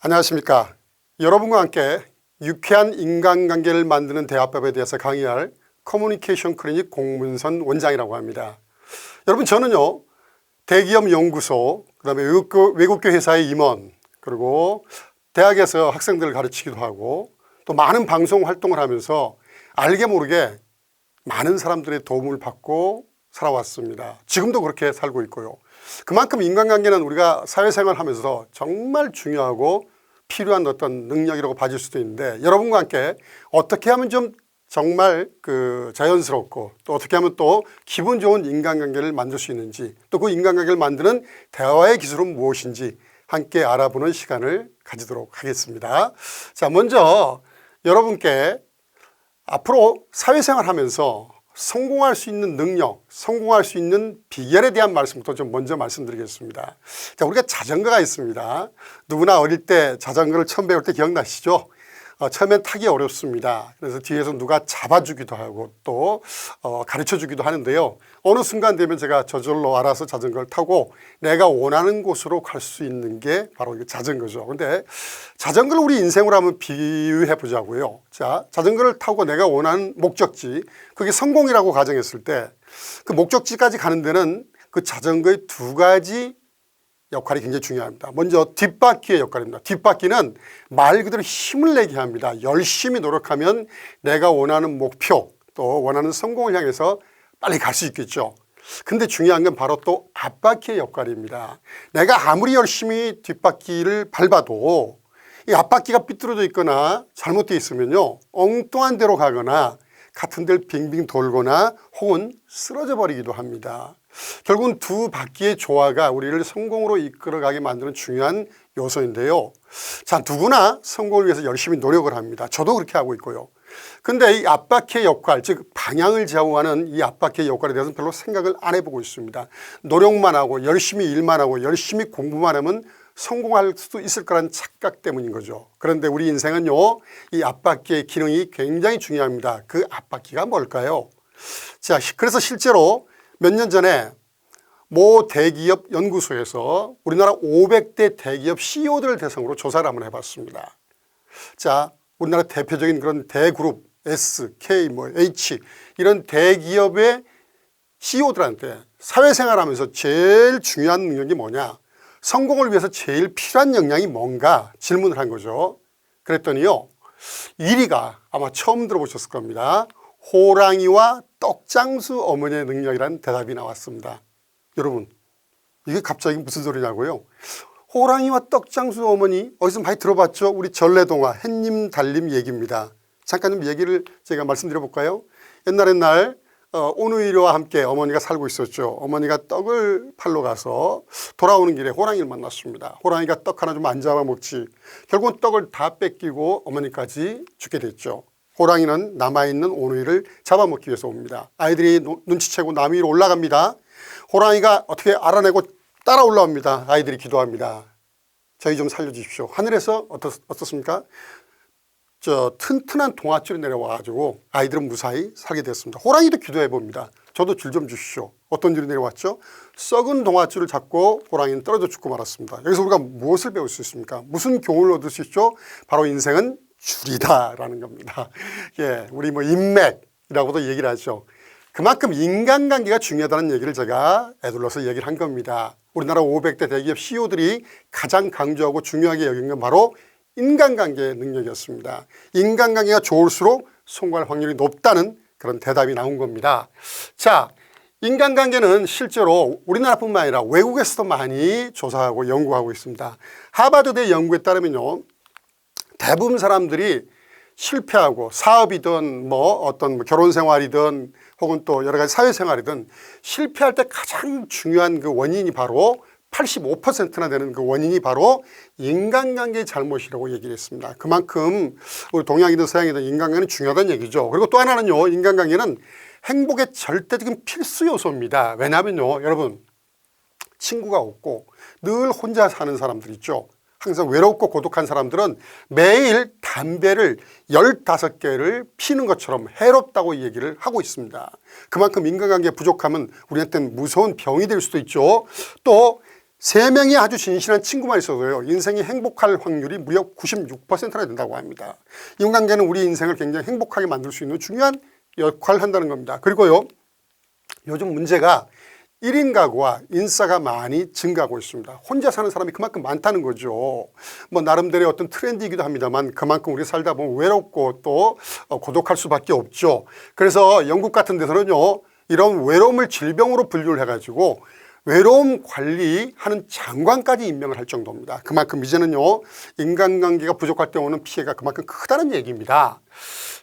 안녕하십니까. 여러분과 함께 유쾌한 인간관계를 만드는 대화법에 대해서 강의할 커뮤니케이션 클리닉 공문선 원장이라고 합니다. 여러분, 저는요 대기업 연구소, 그다음에 외국계 회사의 임원, 그리고 대학에서 학생들을 가르치기도 하고 또 많은 방송 활동을 하면서 알게 모르게 많은 사람들의 도움을 받고 살아왔습니다. 지금도 그렇게 살고 있고요. 그만큼 인간관계는 우리가 사회생활 하면서 정말 중요하고 필요한 어떤 능력이라고 봐줄 수도 있는데, 여러분과 함께 어떻게 하면 좀 정말 자연스럽고 또 어떻게 하면 또 기분 좋은 인간관계를 만들 수 있는지, 또 그 인간관계를 만드는 대화의 기술은 무엇인지 함께 알아보는 시간을 가지도록 하겠습니다. 자, 먼저 여러분께 앞으로 사회생활 하면서 성공할 수 있는 능력, 성공할 수 있는 비결에 대한 말씀부터 좀 먼저 말씀드리겠습니다. 자, 우리가 자전거가 있습니다. 누구나 어릴 때 자전거를 처음 배울 때 기억나시죠? 처음엔 타기 어렵습니다. 그래서 뒤에서 누가 잡아주기도 하고 또 가르쳐주기도 하는데요. 어느 순간 되면 제가 저절로 알아서 자전거를 타고 내가 원하는 곳으로 갈 수 있는 게 바로 자전거죠. 그런데 자전거를 우리 인생으로 한번 비유해 보자고요. 자, 자전거를 타고 내가 원하는 목적지, 그게 성공이라고 가정했을 때 그 목적지까지 가는 데는 그 자전거의 두 가지 역할이 굉장히 중요합니다. 먼저 뒷바퀴의 역할입니다. 뒷바퀴는 말 그대로 힘을 내게 합니다. 열심히 노력하면 내가 원하는 목표, 또 원하는 성공을 향해서 빨리 갈 수 있겠죠. 근데 중요한 건 바로 또 앞바퀴의 역할입니다. 내가 아무리 열심히 뒷바퀴를 밟아도 이 앞바퀴가 삐뚤어져 있거나 잘못되어 있으면요, 엉뚱한 데로 가거나 같은 데를 빙빙 돌거나 혹은 쓰러져 버리기도 합니다. 결국은 두 바퀴의 조화가 우리를 성공으로 이끌어가게 만드는 중요한 요소인데요. 자, 누구나 성공을 위해서 열심히 노력을 합니다. 저도 그렇게 하고 있고요. 근데 이 앞바퀴의 역할, 즉 방향을 좌우하는 이 앞바퀴의 역할에 대해서는 별로 생각을 안 해보고 있습니다. 노력만 하고 열심히 일만 하고 열심히 공부만 하면 성공할 수도 있을 거라는 착각 때문인 거죠. 그런데 우리 인생은요, 이 앞바퀴의 기능이 굉장히 중요합니다. 그 앞바퀴가 뭘까요? 자, 그래서 실제로 몇 년 전에 모 대기업 연구소에서 우리나라 500대 대기업 CEO들을 대상으로 조사를 한번 해봤습니다. 자, 우리나라 대표적인 그런 대그룹 S, K, H 이런 대기업의 CEO들한테 사회생활 하면서 제일 중요한 능력이 뭐냐, 성공을 위해서 제일 필요한 역량이 뭔가 질문을 한 거죠. 그랬더니요, 1위가 아마 처음 들어보셨을 겁니다. 호랑이와 떡장수 어머니의 능력이라는 대답이 나왔습니다. 여러분, 이게 갑자기 무슨 소리냐고요? 호랑이와 떡장수 어머니 어디서 많이 들어봤죠? 우리 전래동화 햇님 달님 얘기입니다. 잠깐 좀 얘기를 제가 말씀드려 볼까요? 옛날 오누이와 함께 어머니가 살고 있었죠. 어머니가 떡을 팔러 가서 돌아오는 길에 호랑이를 만났습니다. 호랑이가 떡 하나 좀 안 잡아먹지 결국은 떡을 다 뺏기고 어머니까지 죽게 됐죠. 호랑이는 남아있는 오누이를 잡아먹기 위해서 옵니다. 아이들이 눈치채고 나무 위로 올라갑니다. 호랑이가 어떻게 알아내고 따라 올라옵니다. 아이들이 기도합니다. 저희 좀 살려주십시오. 하늘에서 어떻습니까? 튼튼한 동아줄이 내려와가지고 아이들은 무사히 살게 됐습니다. 호랑이도 기도해 봅니다. 저도 줄 좀 주십시오. 어떤 줄이 내려왔죠? 썩은 동아줄을 잡고 호랑이는 떨어져 죽고 말았습니다. 여기서 우리가 무엇을 배울 수 있습니까? 무슨 교훈을 얻을 수 있죠? 바로 인생은 줄이다라는 겁니다. 예, 우리 인맥이라고도 얘기를 하죠. 그만큼 인간관계가 중요하다는 얘기를 제가 애둘러서 얘기를 한 겁니다. 우리나라 500대 대기업 CEO들이 가장 강조하고 중요하게 여긴 건 바로 인간관계의 능력이었습니다. 인간관계가 좋을수록 성공할 확률이 높다는 그런 대답이 나온 겁니다. 자, 인간관계는 실제로 우리나라뿐만 아니라 외국에서도 많이 조사하고 연구하고 있습니다. 하버드대 연구에 따르면요, 대부분 사람들이 실패하고 사업이든 어떤 결혼 생활이든 혹은 또 여러 가지 사회생활이든 실패할 때 가장 중요한 그 원인이 바로 85%나 되는 그 원인이 바로 인간관계의 잘못이라고 얘기를 했습니다. 그만큼 우리 동양이든 서양이든 인간관계는 중요하다는 얘기죠. 그리고 또 하나는요, 인간관계는 행복의 절대적인 필수 요소입니다. 왜냐하면요, 여러분, 친구가 없고 늘 혼자 사는 사람들 있죠. 항상 외롭고 고독한 사람들은 매일 담배를 15개를 피는 것처럼 해롭다고 얘기를 하고 있습니다. 그만큼 인간관계 부족함은 우리한테는 무서운 병이 될 수도 있죠. 또 3명이 아주 진실한 친구만 있어도요, 인생이 행복할 확률이 무려 96%나 된다고 합니다. 인간관계는 우리 인생을 굉장히 행복하게 만들 수 있는 중요한 역할을 한다는 겁니다. 그리고요, 요즘 문제가 1인 가구와 인싸가 많이 증가하고 있습니다. 혼자 사는 사람이 그만큼 많다는 거죠. 뭐 나름대로의 어떤 트렌드이기도 합니다만 그만큼 우리 살다 보면 외롭고 또 고독할 수밖에 없죠. 그래서 영국 같은 데서는요, 이런 외로움을 질병으로 분류를 해가지고 외로움 관리하는 장관까지 임명을 할 정도입니다. 그만큼 이제는요, 인간관계가 부족할 때 오는 피해가 그만큼 크다는 얘기입니다.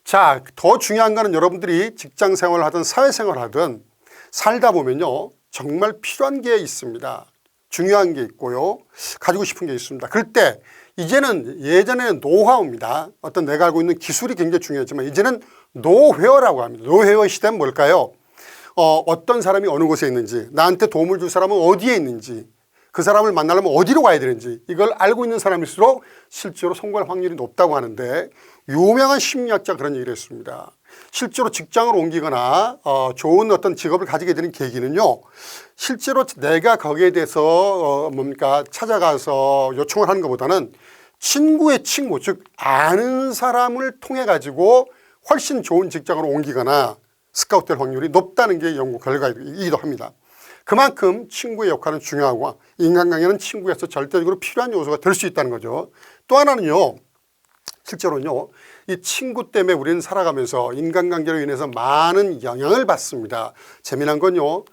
자, 더 중요한 거는 여러분들이 직장 생활을 하든 사회생활을 하든 살다 보면요, 정말 필요한 게 있습니다. 중요한 게 있고요, 가지고 싶은 게 있습니다. 그럴 때 이제는, 예전에는 노하우입니다. 어떤 내가 알고 있는 기술이 굉장히 중요했지만 이제는 노회어라고 합니다. 노회어 시대는 뭘까요? 어떤 사람이 어느 곳에 있는지, 나한테 도움을 줄 사람은 어디에 있는지, 그 사람을 만나려면 어디로 가야 되는지 이걸 알고 있는 사람일수록 실제로 성공할 확률이 높다고 하는데, 유명한 심리학자 그런 얘기를 했습니다. 실제로 직장을 옮기거나 좋은 어떤 직업을 가지게 되는 계기는요, 실제로 내가 거기에 대해서 찾아가서 요청을 하는 것보다는 친구의 친구, 즉 아는 사람을 통해 가지고 훨씬 좋은 직장으로 옮기거나 스카우트될 확률이 높다는 게 연구 결과이기도 합니다. 그만큼 친구의 역할은 중요하고 인간관계는 친구에서 절대적으로 필요한 요소가 될 수 있다는 거죠. 또 하나는요, 실제로는요, 이 친구 때문에 우리는 살아가면서 인간관계로 인해서 많은 영향을 받습니다. 재미난 건요,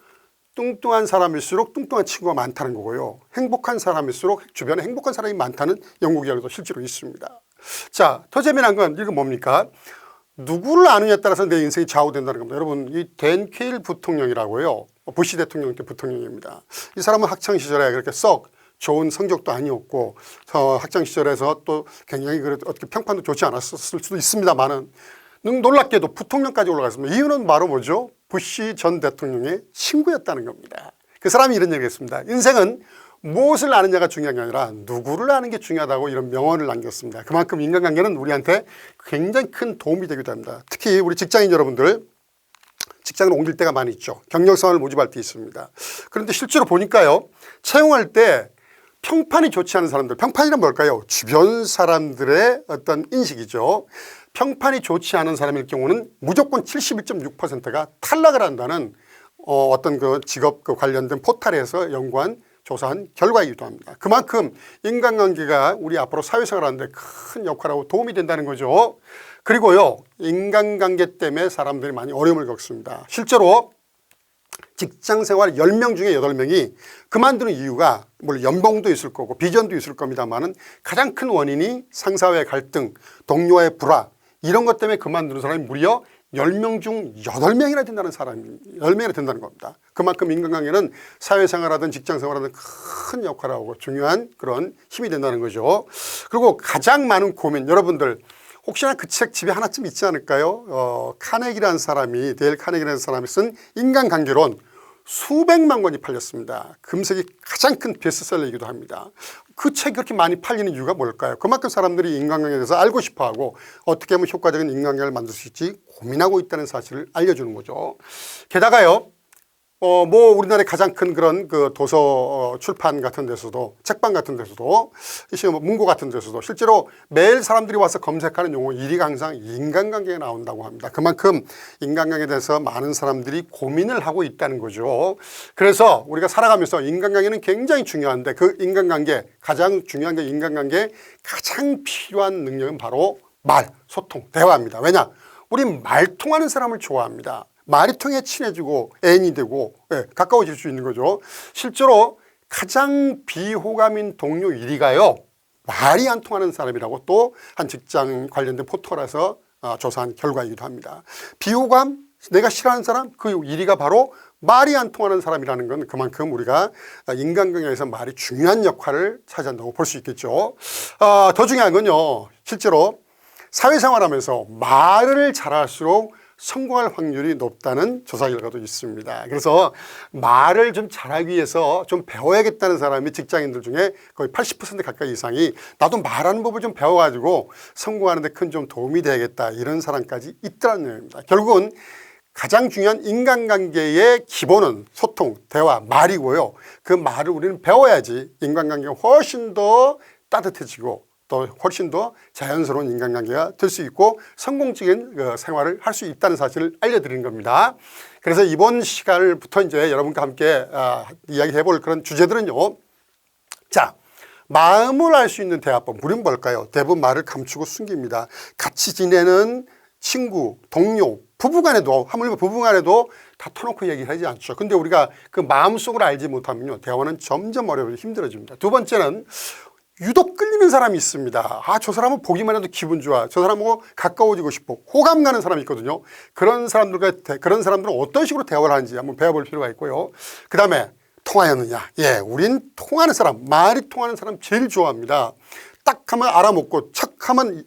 뚱뚱한 사람일수록 뚱뚱한 친구가 많다는 거고요, 행복한 사람일수록 주변에 행복한 사람이 많다는 연구 결과도 실제로 있습니다. 자, 더 재미난 건 이건 뭡니까? 누구를 아느냐에 따라서 내 인생이 좌우된다는 겁니다. 여러분, 이 댄 케일 부통령이라고요, 부시 대통령 때 부통령입니다. 이 사람은 학창시절에 그렇게 썩 좋은 성적도 아니었고 학창시절에서 또 굉장히 어떻게 평판도 좋지 않았을 수도 있습니다만은 놀랍게도 부통령까지 올라갔습니다. 이유는 바로 뭐죠? 부시 전 대통령의 친구였다는 겁니다. 그 사람이 이런 얘기를 했습니다. 인생은 무엇을 아느냐가 중요한 게 아니라 누구를 아는 게 중요하다고 이런 명언을 남겼습니다. 그만큼 인간관계는 우리한테 굉장히 큰 도움이 되기도 합니다. 특히 우리 직장인 여러분들, 직장을 옮길 때가 많이 있죠. 경력사원을 모집할 때 있습니다. 그런데 실제로 보니까요, 채용할 때 평판이 좋지 않은 사람들, 평판이란 뭘까요? 주변 사람들의 어떤 인식이죠. 평판이 좋지 않은 사람일 경우는 무조건 71.6%가 탈락을 한다는 어떤 그 직업 관련된 포털에서 연구한 조사한 결과이기도 합니다. 그만큼 인간관계가 우리 앞으로 사회생활하는데 큰 역할하고 도움이 된다는 거죠. 그리고요, 인간관계 때문에 사람들이 많이 어려움을 겪습니다. 실제로 직장생활 10명 중에 8명이 그만두는 이유가 물론 연봉도 있을 거고 비전도 있을 겁니다만은 가장 큰 원인이 상사와의 갈등, 동료와의 불화, 이런 것 때문에 그만두는 사람이 무려 10명 중 8명이나 된다는 사람이 10명이나 된다는 겁니다. 그만큼 인간관계는 사회생활하든 직장생활하든 큰 역할을 하고 중요한 그런 힘이 된다는 거죠. 그리고 가장 많은 고민, 여러분들 혹시나 그 책 집에 하나쯤 있지 않을까요? 카네기라는 사람이, 데일 카네기라는 사람이 쓴 인간관계론, 수백만 권이 팔렸습니다. 금세기 가장 큰 베스트셀러이기도 합니다. 그 책이 그렇게 많이 팔리는 이유가 뭘까요? 그만큼 사람들이 인간관계에 대해서 알고 싶어하고 어떻게 하면 효과적인 인간관계를 만들 수 있지 고민하고 있다는 사실을 알려주는 거죠. 게다가요, 뭐 우리나라의 가장 큰 그런 그 도서 출판 같은 데서도, 책방 같은 데서도, 문고 같은 데서도 실제로 매일 사람들이 와서 검색하는 용어 1위가 항상 인간관계가 나온다고 합니다. 그만큼 인간관계에 대해서 많은 사람들이 고민을 하고 있다는 거죠. 그래서 우리가 살아가면서 인간관계는 굉장히 중요한데, 그 인간관계, 가장 중요한 게 인간관계에 가장 필요한 능력은 바로 말, 소통, 대화입니다. 왜냐? 우리 말 통하는 사람을 좋아합니다. 말이 통해 친해지고 애인이 되고 가까워질 수 있는 거죠. 실제로 가장 비호감인 동료 1위가요, 말이 안 통하는 사람이라고 또 한 직장 관련된 포털에서 조사한 결과이기도 합니다. 비호감, 내가 싫어하는 사람, 그 1위가 바로 말이 안 통하는 사람이라는 건 그만큼 우리가 인간관계에서 말이 중요한 역할을 차지한다고 볼 수 있겠죠. 더 중요한 건요, 실제로 사회생활하면서 말을 잘할수록 성공할 확률이 높다는 조사 결과도 있습니다. 그래서 말을 좀 잘하기 위해서 좀 배워야겠다는 사람이 직장인들 중에 거의 80% 가까이 이상이 나도 말하는 법을 좀 배워가지고 성공하는 데 큰 좀 도움이 되겠다, 이런 사람까지 있다는 얘기입니다. 결국은 가장 중요한 인간관계의 기본은 소통, 대화, 말이고요. 그 말을 우리는 배워야지 인간관계가 훨씬 더 따뜻해지고 또 훨씬 더 자연스러운 인간관계가 될 수 있고 성공적인 생활을 할 수 있다는 사실을 알려드리는 겁니다. 그래서 이번 시간부터 이제 여러분과 함께 이야기해 볼 그런 주제들은요. 자, 마음을 알 수 있는 대화법, 우리는 뭘까요? 대부분 말을 감추고 숨깁니다. 같이 지내는 친구, 동료, 부부간에도, 하물며 부부간에도 다 터놓고 얘기하지 않죠. 근데 우리가 그 마음속으로 알지 못하면요, 대화는 점점 어려워지고 힘들어집니다. 두 번째는 유독 끌리는 사람이 있습니다. 저 사람은 보기만 해도 기분 좋아. 저 사람하고 가까워지고 싶어. 호감 가는 사람이 있거든요. 그런 사람들은 어떤 식으로 대화를 하는지 한번 배워볼 필요가 있고요. 그 다음에 통하였느냐. 우린 통하는 사람, 말이 통하는 사람 제일 좋아합니다. 딱 하면 알아먹고 척 하면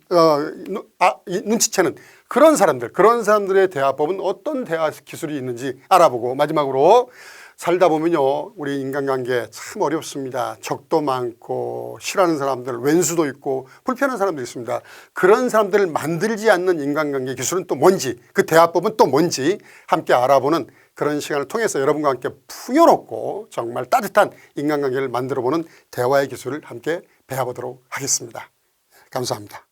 눈치채는 그런 사람들의 대화법은 어떤 대화 기술이 있는지 알아보고, 마지막으로 살다 보면요, 우리 인간관계 참 어렵습니다. 적도 많고 싫어하는 사람들, 왼수도 있고 불편한 사람도 있습니다. 그런 사람들을 만들지 않는 인간관계 기술은 또 뭔지, 그 대화법은 또 뭔지 함께 알아보는 그런 시간을 통해서 여러분과 함께 풍요롭고 정말 따뜻한 인간관계를 만들어보는 대화의 기술을 함께 배워보도록 하겠습니다. 감사합니다.